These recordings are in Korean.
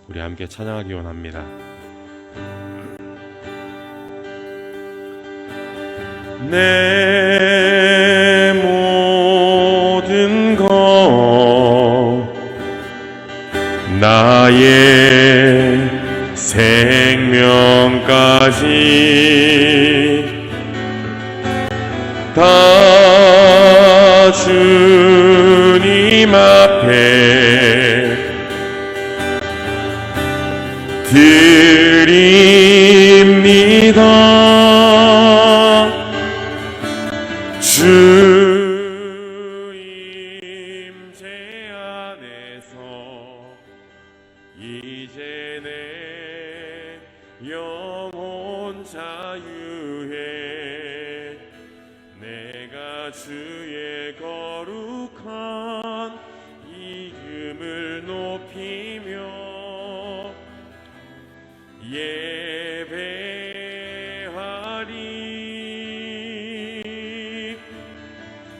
우리 함께 찬양하기 원합니다. 내 모든 것 나의 생명까지 다 주님 앞에 드립니다. 주 임재 안에서 이제 내 영혼 자유해 내가 주의 거룩한 이름을 높이며 예배하리.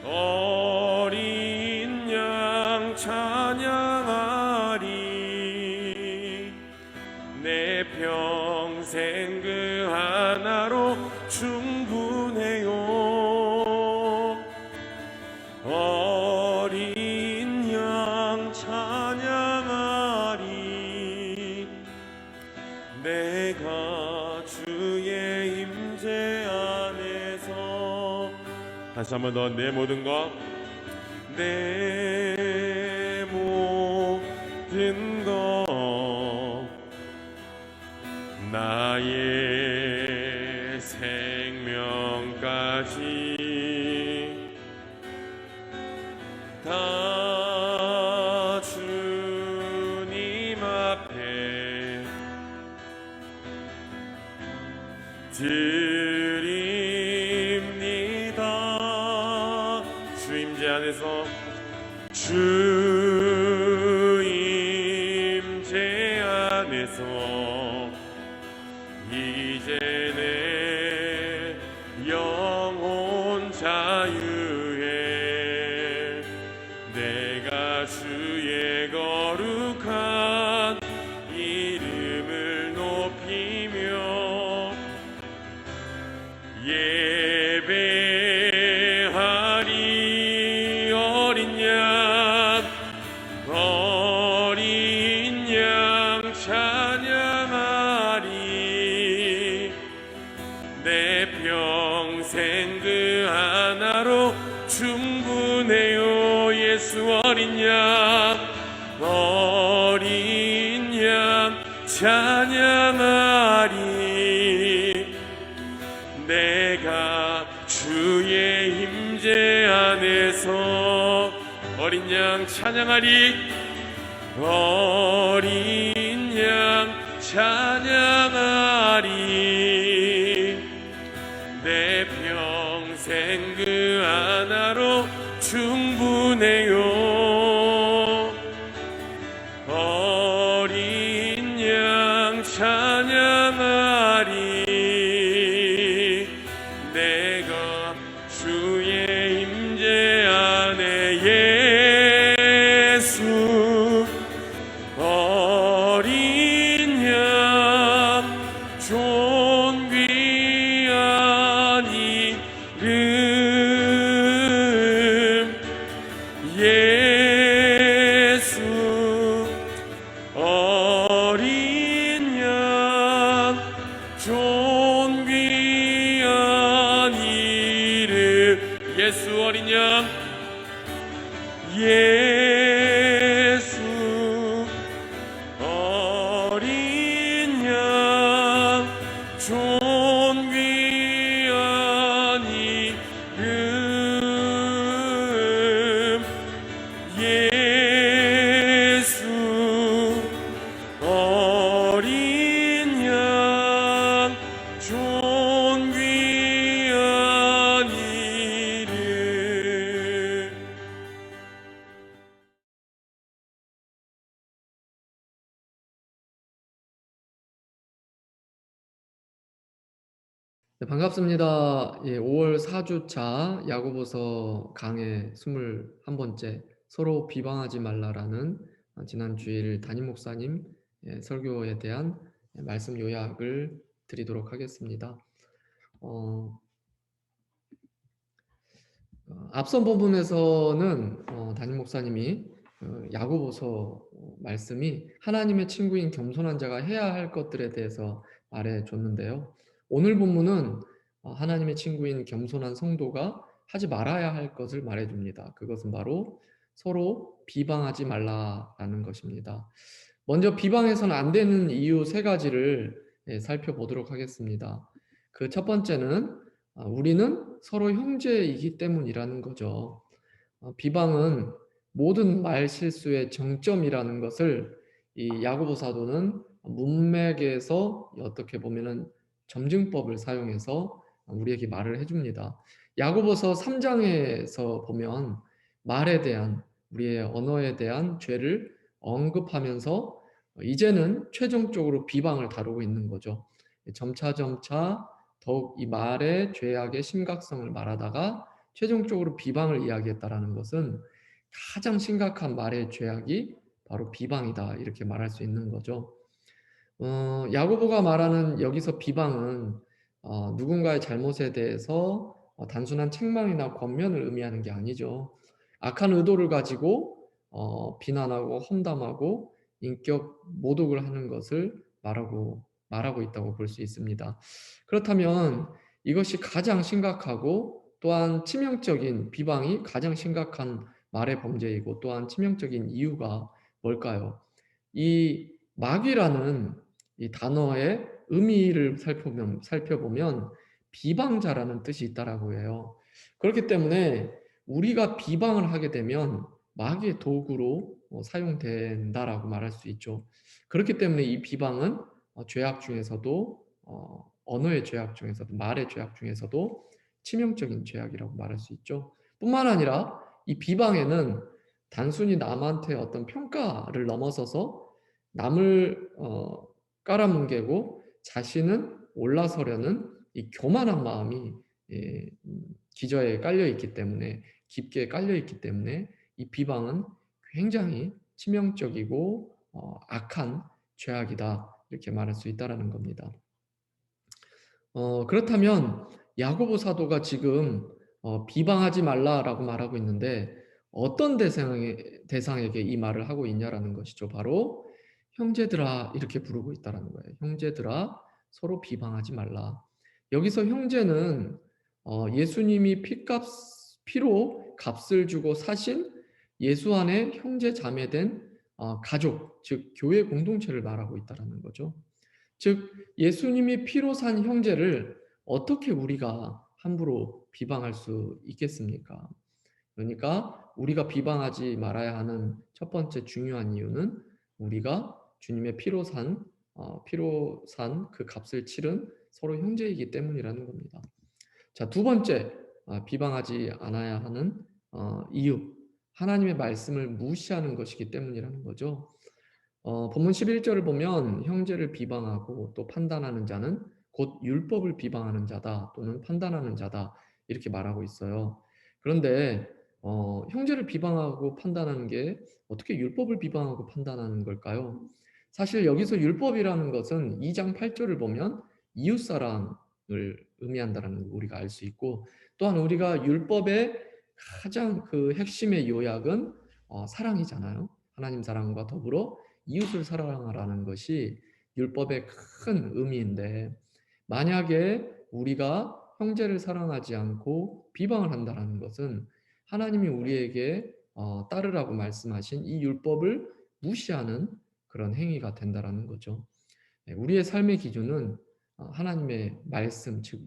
어린 양 찬양하리. 내 평생 그 하나로 충분해요. 어린 양 찬양하리. 내가 주의 임재 안에서 다시 한번 더 내 모든 것 내 모든 것 나의 생명까지 다 주님 앞에 드립니다. 주 임재 안에서 주 임재 안에서 이제 내 영혼 자유해 내가 주의 거룩한 이름을 높이며 예배하리. 어린 양 찬양하리. 내 평생 그 하나로 충분해요. 예수 어린 양 찬양하리. 내가 주의 임재 안에서 어린 양 찬양하리. 어린 양 찬양하리. 내 평생 그 하나로 충분해요. 어린 양 찬양하리. 내가 주의 임재 안에 예수 어린 양 존귀한 이름 예수 어린 양 존귀한 이름 예수 어린 양 예수 어린 양 존귀한 이름 예수 어린 양 존귀한 이름. 네, 반갑습니다. 5월 4주차 야고보서 강의 21번째 서로 비방하지 말라라는 지난 주일 담임 목사님 설교에 대한 말씀 요약을 드리도록 하겠습니다. 앞선 부분에서는 담임 목사님이 야고보서 말씀이 하나님의 친구인 겸손한 자가 해야 할 것들에 대해서 말해 줬는데요. 오늘 본문은 하나님의 친구인 겸손한 성도가 하지 말아야 할 것을 말해 줍니다. 그것은 바로 서로 비방하지 말라라는 것입니다. 먼저 비방해서는 안 되는 이유 세 가지를 살펴보도록 하겠습니다. 그 첫 번째는 우리는 서로 형제이기 때문이라는 거죠. 비방은 모든 말 실수의 정점이라는 것을 이 야고보 사도는 문맥에서 어떻게 보면은 점증법을 사용해서 우리에게 말을 해줍니다. 야고보서 3장에서 보면 말에 대한 우리의 언어에 대한 죄를 언급하면서 이제는 최종적으로 비방을 다루고 있는 거죠. 점차 더욱 이 말의 죄악의 심각성을 말하다가 최종적으로 비방을 이야기했다라는 것은 가장 심각한 말의 죄악이 바로 비방이다 이렇게 말할 수 있는 거죠. 야고보가 말하는 여기서 비방은 누군가의 잘못에 대해서 단순한 책망이나 권면을 의미하는 게 아니죠. 악한 의도를 가지고 비난하고 험담하고 인격 모독을 하는 것을 말하고 있다고 볼 수 있습니다. 그렇다면 이것이 가장 심각하고 또한 치명적인 비방이 가장 심각한 말의 범죄이고 또한 치명적인 이유가 뭘까요? 이 마귀라는 이 단어의 의미를 살펴보면 비방자라는 뜻이 있다라고 해요. 그렇기 때문에 우리가 비방을 하게 되면 마귀의 도구로 사용된다라고 말할 수 있죠. 그렇기 때문에 이 비방은 죄악 중에서도 언어의 죄악 중에서도 말의 죄악 중에서도 치명적인 죄악이라고 말할 수 있죠. 뿐만 아니라 이 비방에는 단순히 남한테 어떤 평가를 넘어서서 남을 깔아뭉개고 자신은 올라서려는 이 교만한 마음이 기저에 깔려 있기 때문에 깊게 깔려 있기 때문에 이 비방은 굉장히 치명적이고 악한 죄악이다 이렇게 말할 수 있다라는 겁니다. 그렇다면 야고보 사도가 지금 비방하지 말라라고 말하고 있는데 어떤 대상에게 이 말을 하고 있냐라는 것이죠. 바로 형제들아 이렇게 부르고 있다라는 거예요. 형제들아 서로 비방하지 말라. 여기서 형제는 예수님이 피로 값을 주고 사신 예수 안에 형제 자매된 가족, 즉 교회 공동체를 말하고 있다라는 거죠. 즉 예수님이 피로 산 형제를 어떻게 우리가 함부로 비방할 수 있겠습니까? 그러니까 우리가 비방하지 말아야 하는 첫 번째 중요한 이유는 우리가 주님의 피로 산 그 값을 치른 서로 형제이기 때문이라는 겁니다. 자, 두 번째 비방하지 않아야 하는 이유, 하나님의 말씀을 무시하는 것이기 때문이라는 거죠. 본문 11절을 보면 형제를 비방하고 또 판단하는 자는 곧 율법을 비방하는 자다 또는 판단하는 자다 이렇게 말하고 있어요. 그런데 형제를 비방하고 판단하는 게 어떻게 율법을 비방하고 판단하는 걸까요? 사실 여기서 율법이라는 것은 2장 8절을 보면 이웃사랑을 의미한다는 걸 우리가 알 수 있고 또한 우리가 율법의 가장 그 핵심의 요약은 사랑이잖아요. 하나님 사랑과 더불어 이웃을 사랑하라는 것이 율법의 큰 의미인데 만약에 우리가 형제를 사랑하지 않고 비방을 한다는 것은 하나님이 우리에게 따르라고 말씀하신 이 율법을 무시하는 그런 행위가 된다라는 거죠. 우리의 삶의 기준은 하나님의 말씀, 즉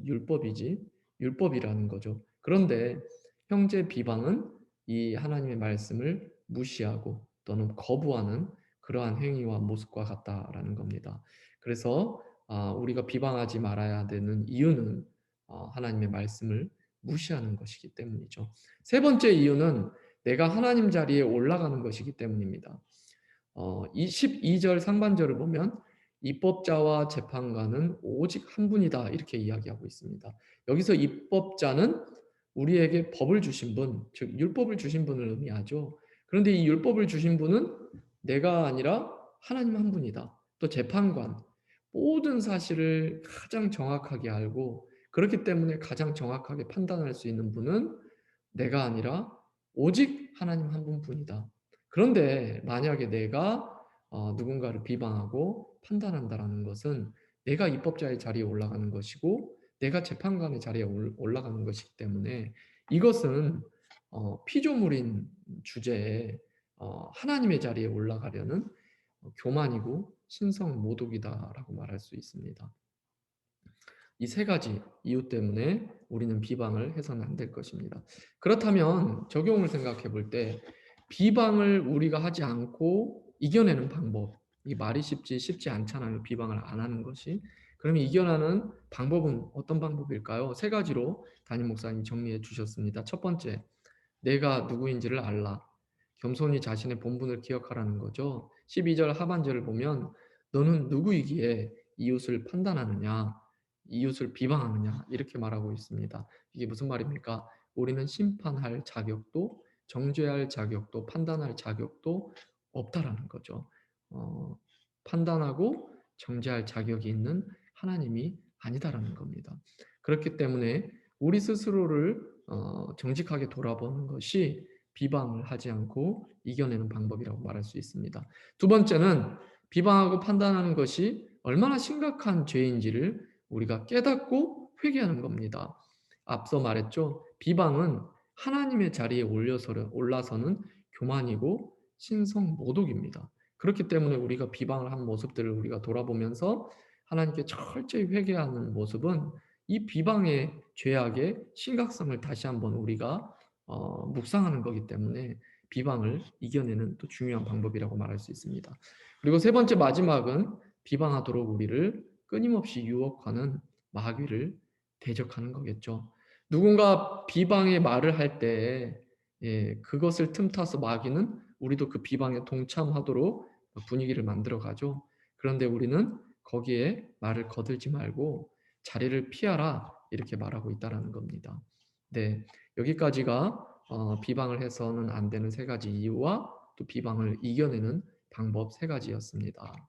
율법이라는 거죠. 그런데 형제 비방은 이 하나님의 말씀을 무시하고 또는 거부하는 그러한 행위와 모습과 같다라는 겁니다. 그래서 우리가 비방하지 말아야 되는 이유는 하나님의 말씀을 무시하는 것이기 때문이죠. 세 번째 이유는 내가 하나님 자리에 올라가는 것이기 때문입니다. 12절 상반절을 보면 입법자와 재판관은 오직 한 분이다 이렇게 이야기하고 있습니다. 여기서 입법자는 우리에게 법을 주신 분, 즉 율법을 주신 분을 의미하죠. 그런데 이 율법을 주신 분은 내가 아니라 하나님 한 분이다. 또 재판관, 모든 사실을 가장 정확하게 알고 그렇기 때문에 가장 정확하게 판단할 수 있는 분은 내가 아니라 오직 하나님 한 분뿐이다. 그런데 만약에 내가 누군가를 비방하고 판단한다라는 것은 내가 입법자의 자리에 올라가는 것이고 내가 재판관의 자리에 올라가는 것이기 때문에 이것은 피조물인 주제에 하나님의 자리에 올라가려는 교만이고 신성 모독이다라고 말할 수 있습니다. 이 세 가지 이유 때문에 우리는 비방을 해서는 안 될 것입니다. 그렇다면 적용을 생각해 볼 때 비방을 우리가 하지 않고 이겨내는 방법, 이 말이 쉽지 않잖아요. 비방을 안 하는 것이. 그러면 이겨내는 방법은 어떤 방법일까요? 세 가지로 담임 목사님 정리해 주셨습니다. 첫 번째, 내가 누구인지를 알라. 겸손히 자신의 본분을 기억하라는 거죠. 12절 하반절을 보면 너는 누구이기에 이웃을 판단하느냐, 이웃을 비방하느냐 이렇게 말하고 있습니다. 이게 무슨 말입니까? 우리는 심판할 자격도 정죄할 자격도 판단할 자격도 없다라는 거죠. 어, 판단하고 정죄할 자격이 있는 하나님이 아니다라는 겁니다. 그렇기 때문에 우리 스스로를 정직하게 돌아보는 것이 비방을 하지 않고 이겨내는 방법이라고 말할 수 있습니다. 두 번째는 비방하고 판단하는 것이 얼마나 심각한 죄인지를 우리가 깨닫고 회개하는 겁니다. 앞서 말했죠. 비방은 하나님의 자리에 올라서는 교만이고 신성 모독입니다. 그렇기 때문에 우리가 비방을 한 모습들을 우리가 돌아보면서 하나님께 철저히 회개하는 모습은 이 비방의 죄악의 심각성을 다시 한번 우리가 묵상하는 거기 때문에 비방을 이겨내는 또 중요한 방법이라고 말할 수 있습니다. 그리고 세 번째 마지막은 비방하도록 우리를 끊임없이 유혹하는 마귀를 대적하는 거겠죠. 누군가 비방의 말을 할 때 그것을 틈타서 마귀는 우리도 그 비방에 동참하도록 분위기를 만들어 가죠. 그런데 우리는 거기에 말을 거들지 말고 자리를 피하라 이렇게 말하고 있다라는 겁니다. 네, 여기까지가 비방을 해서는 안 되는 세 가지 이유와 또 비방을 이겨내는 방법 세 가지였습니다.